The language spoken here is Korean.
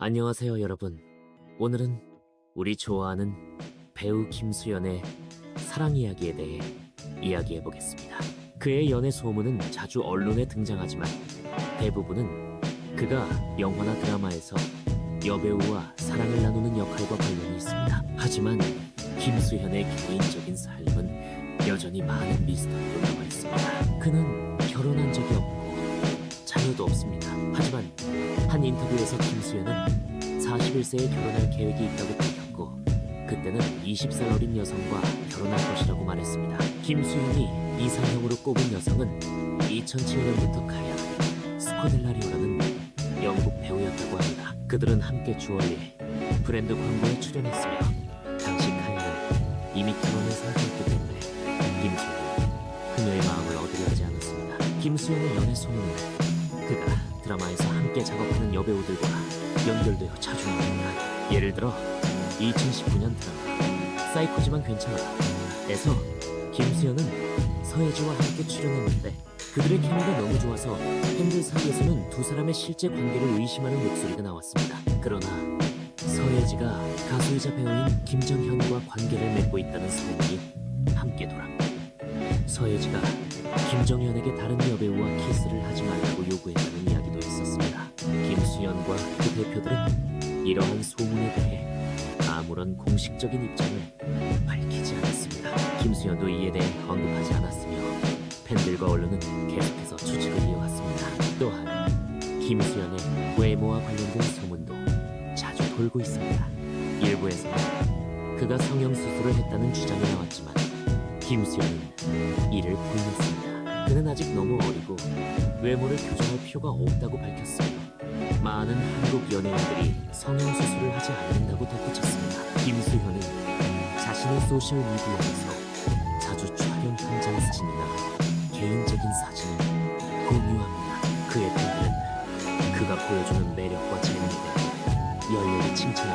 안녕하세요, 여러분. 오늘은 우리 좋아하는 배우 김수현의 사랑 이야기에 대해 이야기해 보겠습니다. 그의 연애 소문은 자주 언론에 등장하지만 대부분은 그가 영화나 드라마에서 여배우와 사랑을 나누는 역할과 관련이 있습니다. 하지만 김수현의 개인적인 삶은 여전히 많은 미스터리로 남아 있습니다. 그는 결혼한 적이 없고 자녀도 없습니다. 하지만 한 인터뷰에서 김수현은 41세에 결혼할 계획이 있다고 밝혔고 그때는 20살 어린 여성과 결혼할 것이라고 말했습니다. 김수현이 이상형으로 꼽은 여성은 2007년부터 가야 스코델라리오라는 영국 배우였다고 합니다. 그들은 함께 주얼리 브랜드 광고에 출연했으며 당시 카야는 이미 결혼을 선택했기 때문에 김수현은 그녀의 마음을 얻으려 하지 않았습니다. 김수현의 연애 소문은 그가 드라마에서 함께 작업하는 여배우들과 연결되어 자주 나옵니다. 예를 들어 2019년 드라마 사이코지만 괜찮아 에서 김수현은 서예지와 함께 출연했는데 그들의 케미가 너무 좋아서 팬들 사이에서는 두 사람의 실제 관계를 의심하는 목소리가 나왔습니다. 그러나 서예지가 가수이자 배우인 김정현과 관계를 맺고 있다는 소문이 함께 돌았고 서예지가 김정현에게 다른 여배우와 키스를 하지 말라고 요구했다는 이야기도 있었습니다. 김수현과 그 대표들은 이러한 소문에 대해 아무런 공식적인 입장을 밝히지 않았습니다. 김수현도 이에 대해 언급하지 않았으며 팬들과 언론은 계속해서 추측을 이어갔습니다. 또한 김수현의 외모와 관련된 소문도 자주 돌고 있습니다. 일부에서는 그가 성형수술을 했다는 주장이 나왔지만 김수현은 이를 부인했습니다. 그는 아직 너무 어리고 외모를 교정할 필요가 없다고 밝혔으며 많은 한국 연예인들이 성형수술을 하지 않는다고 덧붙였습니다. 김수현은 자신의 소셜미디어에서 자주 촬영 현장 사진이나 개인적인 사진을 공유합니다. 그의 팬들은 그가 보여주는 매력과 재능에 대해 열렬히 칭찬하고